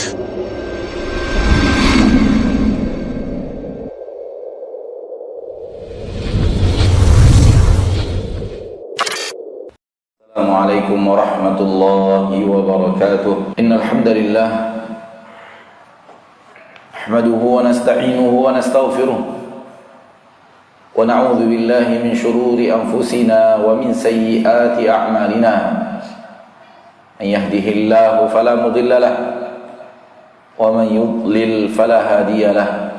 Assalamualaikum warahmatullahi wabarakatuh. Innal hamdalillah nahmaduhu wa nasta'inuhu wa nastaghfiruh wa na'udzu billahi min shururi anfusina wa min sayyiati a'malina. Man yahdihillahu fala mudilla lahu wa man yudlil fala hadiya lahu.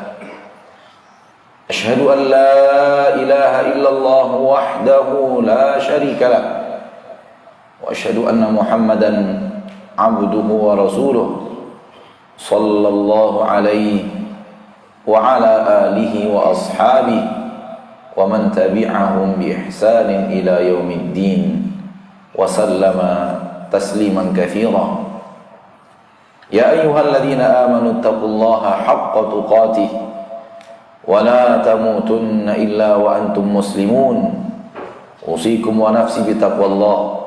Ashhadu an la ilaha illallah wahdahu la syarika lahu wa asyhadu anna Muhammadan abduhu wa rasuluh sallallahu alaihi wa ala alihi wa ashabihi wa man tabi'ahum bi ihsanin ila yaumiddin wa sallama tasliman katsira. Ya ayyuhalladzina amanu taqullaha haqqa tuqatih wa la tamutunna illa wa antum muslimun. Usikum wa nafsi bitaqwallah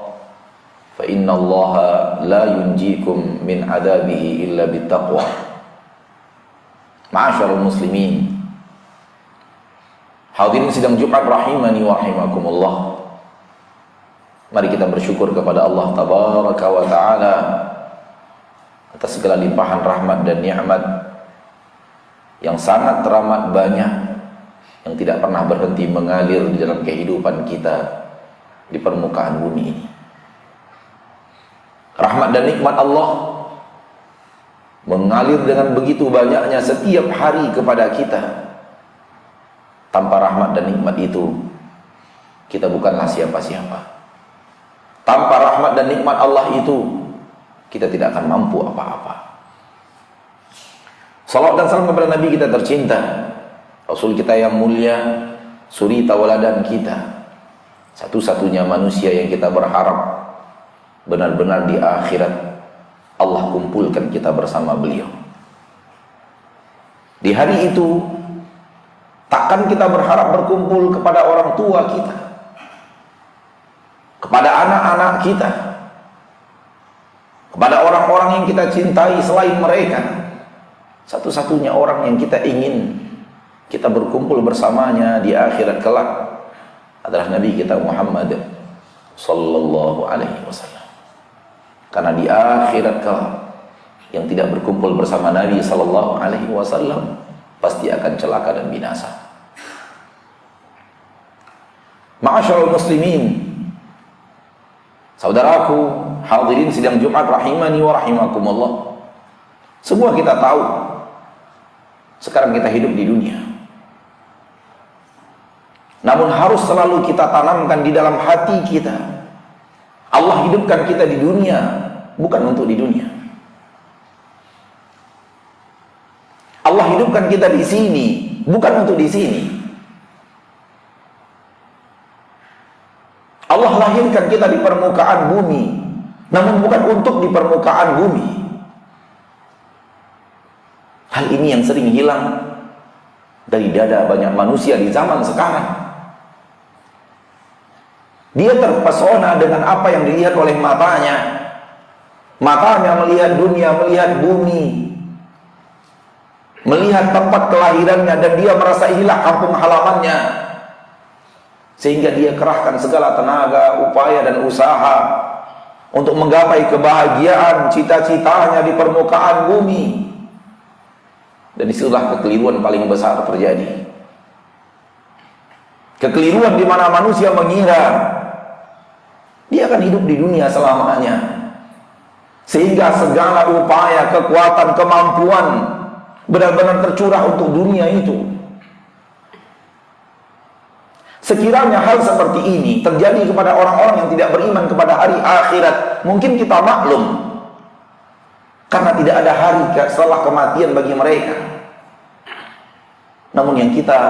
fa innallaha la yunjikum min adabihi illa bittaqwa. Ma'asyiral muslimin, hadirin sidang Jumat rahimani wa rahimakumullah. Mari kita bersyukur kepada Allah tabaraka wa taala atas segala limpahan rahmat dan nikmat yang sangat teramat banyak, yang tidak pernah berhenti mengalir di dalam kehidupan kita di permukaan bumi ini. Rahmat dan nikmat Allah mengalir dengan begitu banyaknya setiap hari kepada kita. Tanpa rahmat dan nikmat itu, kita bukanlah siapa-siapa. Tanpa rahmat dan nikmat Allah itu, kita tidak akan mampu apa-apa. Salawat dan salam kepada Nabi kita tercinta, Rasul kita yang mulia, suri tauladan kita, satu-satunya manusia yang kita berharap benar-benar di akhirat Allah kumpulkan kita bersama beliau. Di hari itu takkan kita berharap berkumpul kepada orang tua kita, kepada anak-anak kita, kepada orang-orang yang kita cintai selain mereka. Satu-satunya orang yang kita ingin kita berkumpul bersamanya di akhirat kelak adalah Nabi kita Muhammad sallallahu alaihi wasallam. Karena di akhirat kelak yang tidak berkumpul bersama Nabi sallallahu alaihi wasallam pasti akan celaka dan binasa. Ma'asyiral muslimin, saudaraku hadirin sidang Jumat rahimani wa rahimakumullah. Semua kita tahu sekarang kita hidup di dunia. Namun harus selalu kita tanamkan di dalam hati kita, Allah hidupkan kita di dunia bukan untuk di dunia. Allah hidupkan kita di sini bukan untuk di sini. Allah lahirkan kita di permukaan bumi, namun bukan untuk di permukaan bumi. Hal ini yang sering hilang dari dada banyak manusia di zaman sekarang. Dia terpesona dengan apa yang dilihat oleh matanya. Matanya melihat dunia, melihat bumi, melihat tempat kelahirannya, dan dia merasa inilah kampung halamannya. Sehingga dia kerahkan segala tenaga, upaya dan usaha untuk menggapai kebahagiaan cita-citanya di permukaan bumi. Dan disitulah kekeliruan paling besar terjadi. Kekeliruan di mana manusia mengira dia akan hidup di dunia selamanya, sehingga segala upaya, kekuatan, kemampuan benar-benar tercurah untuk dunia itu. Sekiranya hal seperti ini terjadi kepada orang-orang yang tidak beriman kepada hari akhirat, mungkin kita maklum, karena tidak ada hari setelah kematian bagi mereka. Namun yang kita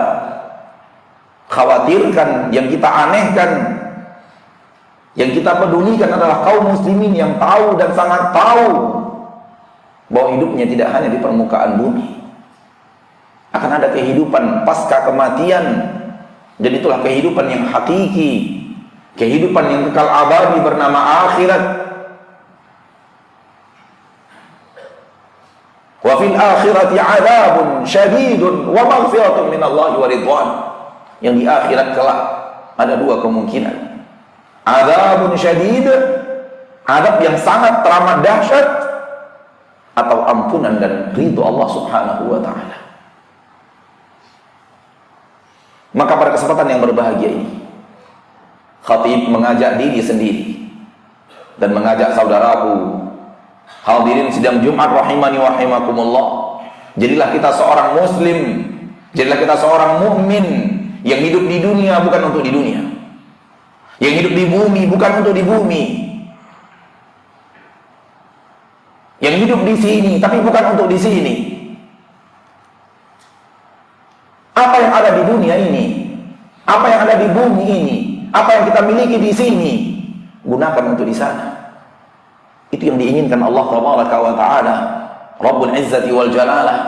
khawatirkan, yang kita anehkan, yang kita pedulikan adalah kaum muslimin yang tahu dan sangat tahu bahwa hidupnya tidak hanya di permukaan bumi. Akan ada kehidupan pasca kematian, dan itulah kehidupan yang hakiki, kehidupan yang kekal abadi bernama akhirat. Wa fil akhirati 'adzabun syadidun wa maghfiratun minallahi wa ridwan. Yang di akhirat kelak ada dua kemungkinan. Adzabun syadid, azab yang sangat teramat dahsyat, atau ampunan dan ridho Allah Subhanahu wa taala. Maka pada kesempatan yang berbahagia ini, khatib mengajak diri sendiri dan mengajak saudaraku hadirin sidang Jumat rahimani wa rahimakumullah. Jadilah kita seorang muslim, jadilah kita seorang mukmin yang hidup di dunia bukan untuk di dunia, yang hidup di bumi bukan untuk di bumi, yang hidup di sini tapi bukan untuk di sini. Apa yang ada di dunia ini, apa yang ada di bumi ini, apa yang kita miliki di sini, gunakan untuk di sana. Itu yang diinginkan Allah Tabaraka wa Ta'ala, Rabbul Izzati wal Jalalah.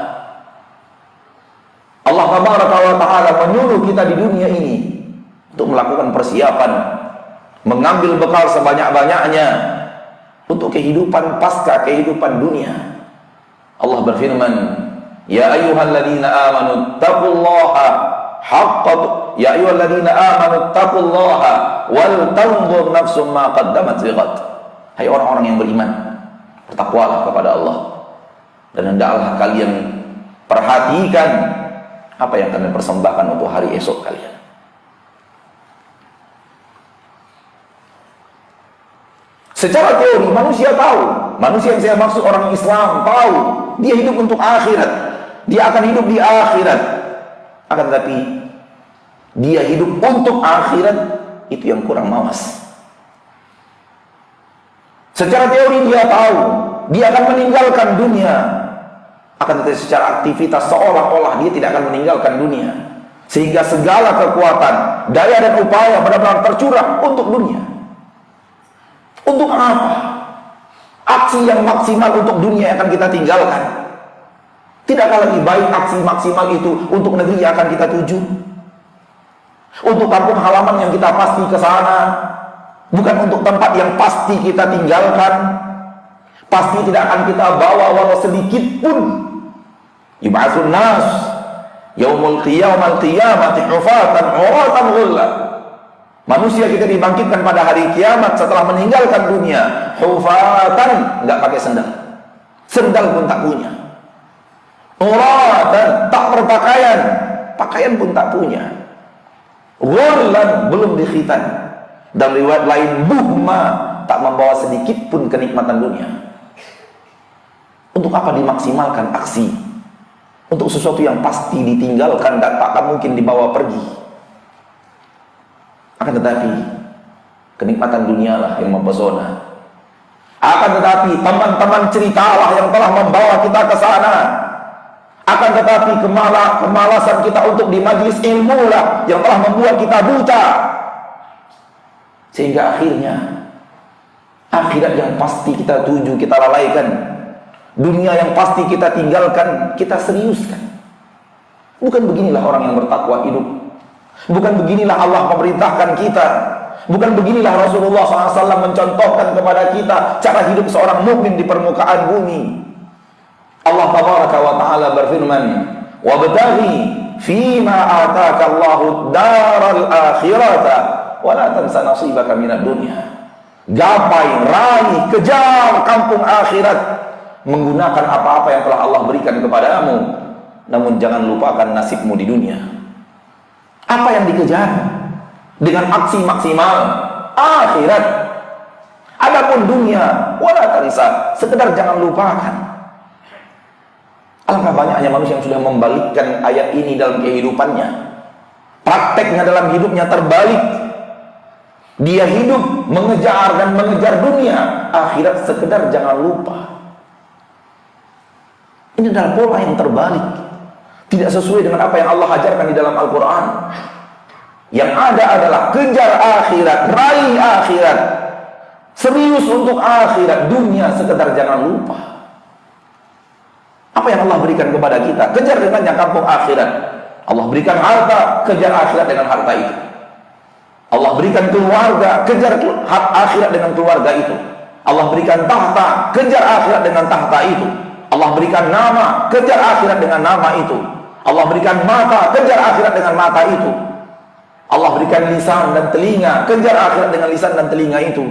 Allah Tabaraka wa Ta'ala menyuruh kita di dunia ini untuk melakukan persiapan, mengambil bekal sebanyak-banyaknya untuk kehidupan pasca kehidupan dunia. Allah berfirman, ya ayyuhalladzina amanu taqullaha haqqa ya ayyuhalladzina amanu taqullaha wal tanzur nafsum ma qaddamat lighad. Hai orang-orang yang beriman, bertakwalah kepada Allah dan hendaklah kalian perhatikan apa yang kalian persembahkan untuk hari esok kalian. Secara teori manusia tahu, manusia yang saya maksud orang Islam tahu, dia hidup untuk akhirat, dia akan hidup di akhirat. Akan tetapi dia hidup untuk akhirat, itu yang kurang mawas. Secara teori dia tahu dia akan meninggalkan dunia, akan tetapi secara aktivitas seolah-olah dia tidak akan meninggalkan dunia, sehingga segala kekuatan, daya dan upaya benar-benar tercurah untuk dunia. Untuk apa? Aksi yang maksimal untuk dunia yang akan kita tinggalkan. Tidakkah lebih baik aksi maksimal itu untuk negeri yang akan kita tuju? Untuk kampung halaman yang kita pasti ke sana, bukan untuk tempat yang pasti kita tinggalkan, pasti tidak akan kita bawa walau sedikit pun. Yub'atsun nas yaumul qiyamati hufatan uratan ghullan. Manusia kita dibangkitkan pada hari kiamat setelah meninggalkan dunia hufatan, enggak pakai sendal, sendal pun tak punya, uratan, tak berpakaian, pakaian pun tak punya, ghullan, belum dikhitan. Dan riwayat lain buhma, tak membawa sedikit pun kenikmatan dunia. Untuk apa dimaksimalkan aksi? Untuk sesuatu yang pasti ditinggalkan dan tak akan mungkin dibawa pergi. Akan tetapi kenikmatan dunialah yang mempesona. Akan tetapi teman-teman ceritalah yang telah membawa kita ke sana. Akan tetapi kemalasan kita untuk di majlis ilmu lah yang telah membuat kita buta. Sehingga akhirnya akhirat yang pasti kita tuju kita lalaikan, dunia yang pasti kita tinggalkan kita seriuskan. Bukan beginilah orang yang bertakwa hidup. Bukan beginilah Allah memerintahkan kita. Bukan beginilah Rasulullah SAW mencontohkan kepada kita cara hidup seorang mukmin di permukaan bumi. Allah Tabaraka wa Ta'ala berfirman, wabtaghi fima ataka Allahu daral akhirata wala tansa nasibaka minad dunya. Gapai, raih, kejar kampung akhirat menggunakan apa-apa yang telah Allah berikan kepadamu, namun jangan lupakan nasibmu di dunia. Apa yang dikejar dengan aksi maksimal? Akhirat. Adapun dunia, wala tansa, sekedar jangan lupakan. Alangkah banyaknya manusia yang sudah membalikkan ayat ini dalam kehidupannya. Prakteknya dalam hidupnya terbalik. Dia hidup mengejar dan mengejar dunia, akhirat sekedar jangan lupa. Ini adalah pola yang terbalik, tidak sesuai dengan apa yang Allah ajarkan di dalam Al-Quran. Yang ada adalah kejar akhirat, raih akhirat, serius untuk akhirat. Dunia sekedar jangan lupa. Apa yang Allah berikan kepada kita, kejar dengannya kampung akhirat. Allah berikan harta, kejar akhirat dengan harta itu. Allah berikan keluarga, kejar akhirat dengan keluarga itu. Allah berikan tahta, kejar akhirat dengan tahta itu. Allah berikan nama, kejar akhirat dengan nama itu. Allah berikan mata, kejar akhirat dengan mata itu. Allah berikan lisan dan telinga, kejar akhirat dengan lisan dan telinga itu.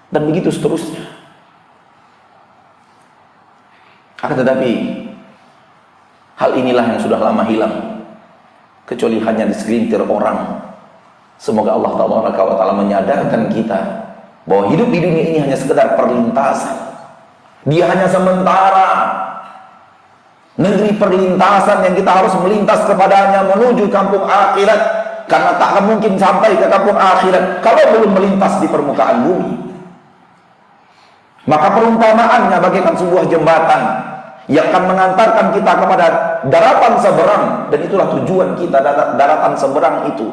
Dan begitu seterusnya. Akan tetapi hal inilah yang sudah lama hilang, kecuali hanya di segelintir orang. Semoga Allah Ta'ala menyadarkan kita bahwa hidup di dunia ini hanya sekedar perlintasan. Dia hanya sementara, negeri perlintasan yang kita harus melintas kepadanya menuju kampung akhirat, karena tak akan mungkin sampai ke kampung akhirat kalau belum melintas di permukaan bumi. Maka perumpamaannya bagaikan sebuah jembatan yang akan mengantarkan kita kepada daratan seberang, dan itulah tujuan kita, daratan seberang itu.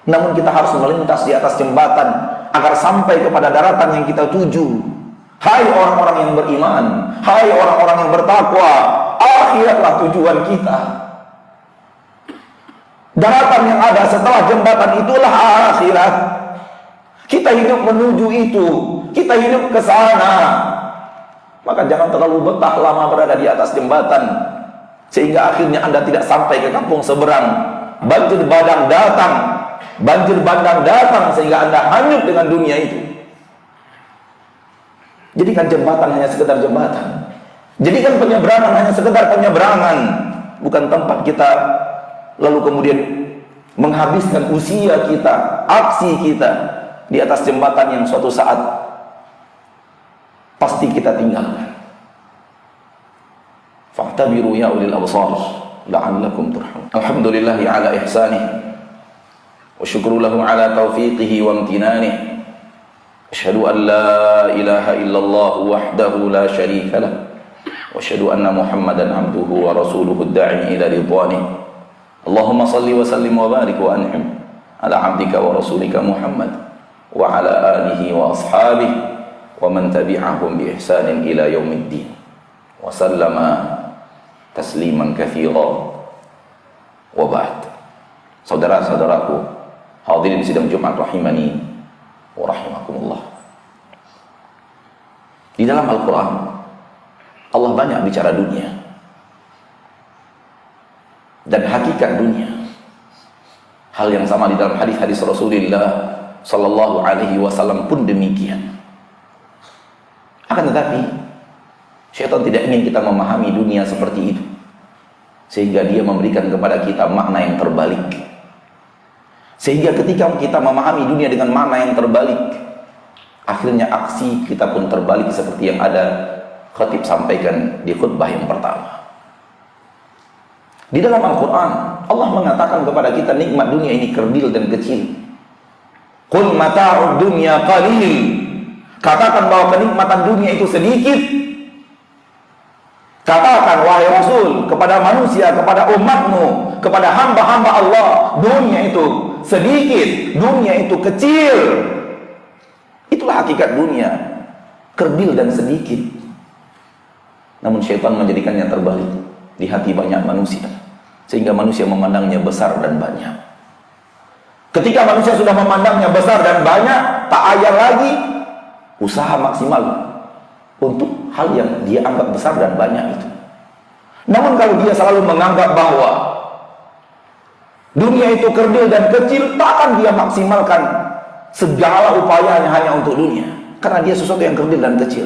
Namun kita harus melintas di atas jembatan agar sampai kepada daratan yang kita tuju. Hai orang-orang yang beriman, hai orang-orang yang bertakwa, akhiratlah tujuan kita. Daratan yang ada setelah jembatan itulah akhirat. Kita hidup menuju itu, kita hidup ke sana. Maka jangan terlalu betah lama berada di atas jembatan, sehingga akhirnya Anda tidak sampai ke kampung seberang. Banjir bandang datang sehingga Anda hanyut dengan dunia itu. Jadikan jembatan hanya sekedar jembatan. Jadikan penyeberangan hanya sekedar penyeberangan, bukan tempat kita lalu kemudian menghabiskan usia kita, aksi kita di atas jembatan yang suatu saat pasti kita tinggalkan. Fa'tabiru ya ulil absar la'allakum turhamun. Alhamdulillahi ala ihsanih wa syukru lahu ala taufiqihi wa amtinanih. Asyhadu an la ilaha illallah wahdahu la syarika lah wa asyhadu anna Muhammadan abduhu wa rasuluhu ad-da'i ila ridwanih. Allahumma salli wa sallim wa barik wa an'im ala abdika wa rasulika Muhammad wa ala alihi wa ashabihi wa man tabi'ahum bi ihsanin ila yaumiddin wa sallama tasliman katsira wa ba'd. Saudara-saudaraku hadirin sidang Jumat rahimani wa rahimakumullah. Di dalam Al-Quran Allah banyak bicara dunia dan hakikat dunia. Hal yang sama di dalam hadis-hadis Rasulullah sallallahu alaihi wasallam pun demikian. Akan tetapi syaitan tidak ingin kita memahami dunia seperti itu, sehingga dia memberikan kepada kita makna yang terbalik. Sehingga ketika kita memahami dunia dengan makna yang terbalik, akhirnya aksi kita pun terbalik seperti yang ada khatib sampaikan di khutbah yang pertama. Di dalam Al-Quran Allah mengatakan kepada kita nikmat dunia ini kerdil dan kecil. Qul mata'ud dunya qalil. Katakan bahwa kenikmatan dunia itu sedikit. Katakan wahai Rasul kepada manusia, kepada umatmu, kepada hamba-hamba Allah, dunia itu sedikit, dunia itu kecil. Itulah hakikat dunia, kerdil dan sedikit. Namun syaitan menjadikannya terbalik di hati banyak manusia, sehingga manusia memandangnya besar dan banyak. Ketika manusia sudah memandangnya besar dan banyak, tak ayal lagi usaha maksimal untuk hal yang dia anggap besar dan banyak itu. Namun kalau dia selalu menganggap bahwa dunia itu kerdil dan kecil, takkan dia maksimalkan segala upayanya hanya untuk dunia, karena dia sesuatu yang kerdil dan kecil.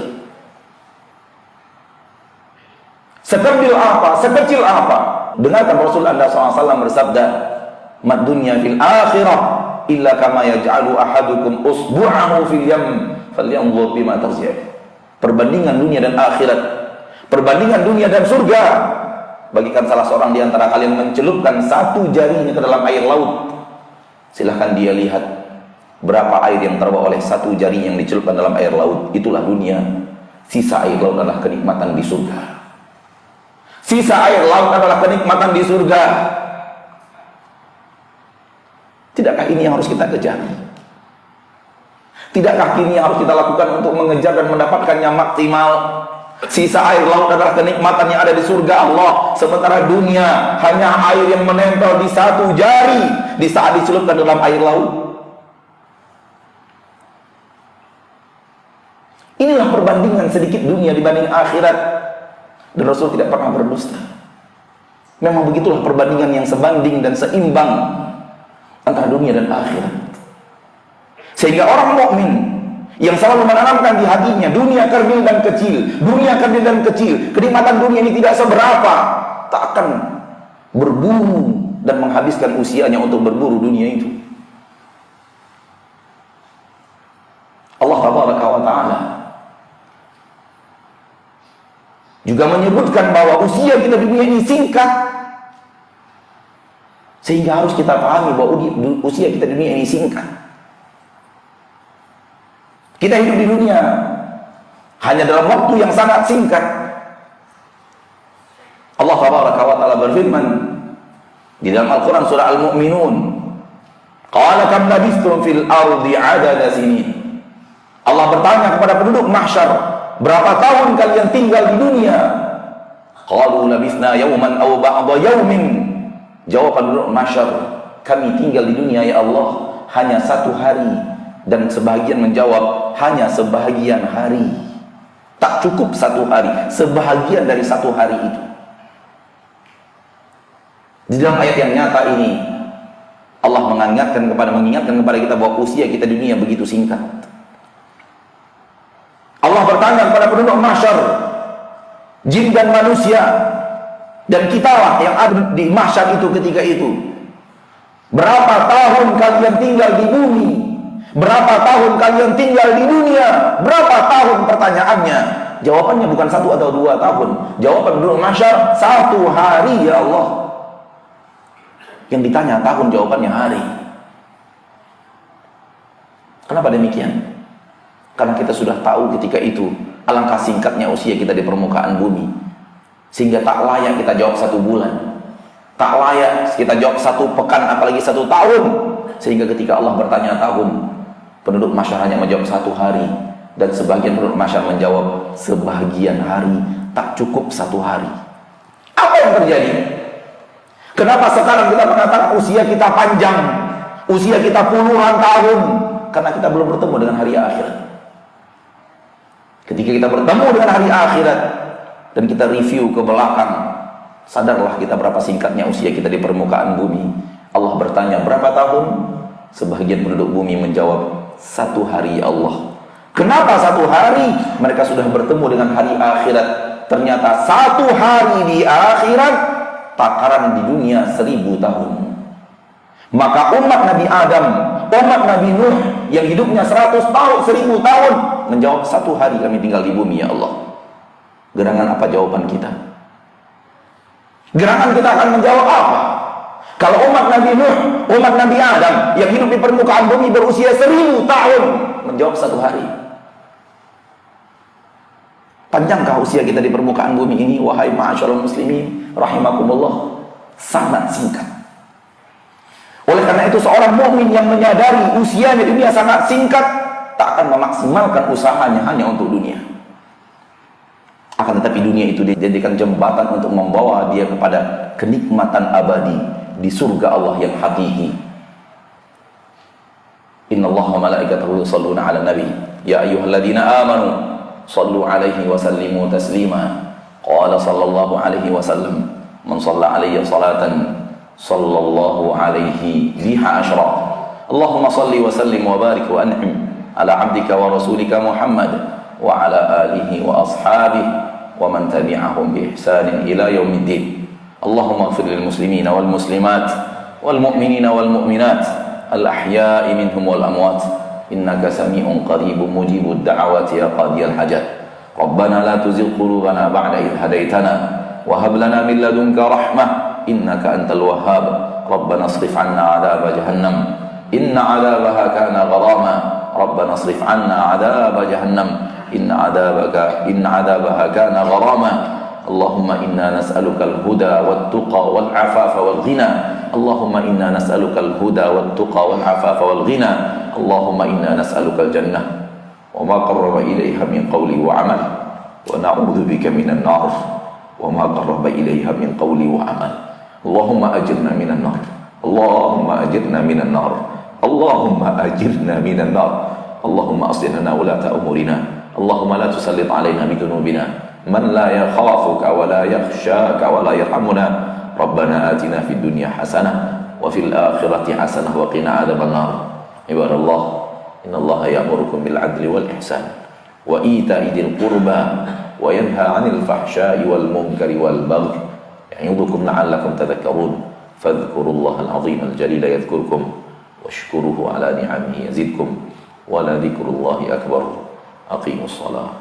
Sekerdil apa, sekecil apa? Dengarkan Rasul Anda SAW bersabda, "Mad dunya fil akhirah illa kama yaj'alu ahadukum usbu'ahu fil yam falyanzur bima tarji'." Perbandingan dunia dan akhirat, perbandingan dunia dan surga, bagikan salah seorang di antara kalian mencelupkan satu jarinya ke dalam air laut. Silahkan dia lihat berapa air yang terbawa oleh satu jari yang dicelupkan dalam air laut. Itulah dunia. Sisa air laut adalah kenikmatan di surga. Sisa air laut adalah kenikmatan di surga. Tidakkah ini yang harus kita kejar? Tidakkah ini yang harus kita lakukan untuk mengejar dan mendapatkannya maksimal? Sisa air laut adalah kenikmatan yang ada di surga Allah, sementara dunia hanya air yang menempel di satu jari di saat dicelupkan dalam air laut. Inilah perbandingan sedikit dunia dibanding akhirat. Dan Rasul tidak pernah berdusta. Memang begitulah perbandingan yang sebanding dan seimbang antara dunia dan akhirat. Sehingga orang mukmin yang selalu menanamkan di hatinya dunia kerdil dan kecil, dunia kerdil dan kecil, kenikmatan dunia ini tidak seberapa, tak akan berburu dan menghabiskan usianya untuk berburu dunia itu. Allah tabaraka wa ta'ala juga menyebutkan bahwa usia kita di dunia ini singkat, sehingga harus kita pahami bahwa usia kita di dunia ini singkat. Kita hidup di dunia hanya dalam waktu yang sangat singkat. Allah tabaraka wa ta'ala berfirman di dalam Al-Quran surah Al-Mu'minun, qala kam labistum fil ardi adada sinin. Allah bertanya kepada penduduk mahsyar, berapa tahun kalian tinggal di dunia? Qalu labisna yawman aw ba'da yawmin. Jawaban penduduk mahsyar, kami tinggal di dunia ya Allah hanya satu hari. Dan sebahagian menjawab, hanya sebahagian hari. Tak cukup satu hari, sebahagian dari satu hari itu. Di dalam ayat yang nyata ini, Allah mengingatkan kepada kita bahwa usia kita di dunia begitu singkat. Allah bertanya kepada penduduk mahsyar, jin dan manusia, dan kitalah yang ada di mahsyar itu ketika itu, berapa tahun kalian tinggal di bumi? Berapa tahun kalian tinggal di dunia? Berapa tahun pertanyaannya? Jawabannya bukan 1 atau 2 tahun. Jawaban penduduk mahsyar, 1 hari ya Allah. Yang ditanya tahun, jawabannya hari. Kenapa demikian? Karena kita sudah tahu ketika itu alangkah singkatnya usia kita di permukaan bumi, sehingga tak layak kita jawab 1 bulan, tak layak kita jawab 1 pekan, apalagi 1 tahun. Sehingga ketika Allah bertanya tahun, penduduk mahsyar hanya menjawab 1 hari, dan sebagian penduduk mahsyar menjawab sebagian hari, tak cukup 1 hari. Apa yang terjadi? Kenapa sekarang kita mengatakan usia kita panjang, usia kita puluhan tahun? Karena kita belum bertemu dengan hari akhirat. Ketika kita bertemu dengan hari akhirat dan kita review ke belakang, sadarlah kita berapa singkatnya usia kita di permukaan bumi. Allah bertanya berapa tahun? Sebagian penduduk bumi menjawab 1 hari ya Allah. Kenapa 1 hari? Mereka sudah bertemu dengan hari akhirat. Ternyata 1 hari di akhirat takaran di dunia 1000 tahun. Maka umat Nabi Adam, umat Nabi Nuh yang hidupnya 100 tahun, 1000 tahun, menjawab 1 hari kami tinggal di bumi ya Allah. Gerangan apa jawaban kita? Gerangan kita akan menjawab apa? Kalau umat Nabi Nuh, umat Nabi Adam yang hidup di permukaan bumi berusia 1000 tahun, menjawab 1 hari. Panjangkah usia kita di permukaan bumi ini? Wahai ma'asyarul muslimin rahimakumullah, sangat singkat. Oleh karena itu seorang mukmin yang menyadari usianya di dunia sangat singkat, tak akan memaksimalkan usahanya hanya untuk dunia. Akan tetapi dunia itu dijadikan jembatan untuk membawa dia kepada kenikmatan abadi di surga Allah yang hakiki. Innallaha wa malaikatahu yusholluna 'alan nabi ya ayyuhalladzina amanu shallu 'alaihi wa sallimu taslima. Qala sallallahu alaihi wasallam, man shalla 'alayya salatan sallallahu alaihi biha asyra. Allahumma shalli wa sallim wa barik wa an'im ala 'abdika wa rasulika Muhammad wa ala alihi wa ashabihi wa man tabi'ahum bi ihsanin ila yaumiddin. Allahumma ighfir lil muslimina wal muslimat wal mu'minina wal mu'minat al ahya'i minhum wal amwat innaka sami'un qaribun mujibud da'awati ya qadiyal hajat. Rabbana la tuzigh qulubana ba'da idh hadaitana wa hab lana min ladunka rahmah innaka antal wahhab. Rabbana asrif 'anna 'adaba jahannam inna 'adabaha kana gharama. Rabbana asrif 'anna 'adaba jahannam inna 'adabaha kana gharama. Allahumma inna nas'aluka al-huda wat-tuqa wal-'afafa wal-ghina. Allahumma inna nas'aluka al-huda wat-tuqa wal-'afafa wal-ghina. Allahumma inna nas'aluka al-jannah wa ma qarraba ilayha min qawli wa 'amal wa na'udzu bika minan nar wa ma qarraba ilayha min qawli wa 'amal. Allahumma ajirna minan nar. Allahumma ajirna minan nar. Allahumma ajirna minan nar. Allahumma aslih lana ulata umurina. Allahumma la tusallit 'alaina bi dhunubina man la yakhafuka wa la yakhshaka wa la yarhamuna. Rabbana atina fid dunya hasanah wa fil akhirati hasanah wa qina adzabannar. Ibadallah, innallaha ya'murukum bil 'adli wal ihsan wa ita'i dzil qurba wa yanha 'anil fahsya'i wal munkari wal baghi ya'idukum la'allakum tadhakkarun. Fadhkurullahal 'azimal jalila yadhkurkum washkuruhu 'ala ni'amihi yazidkum wa la dzikrullahi akbar. Aqimus shalah.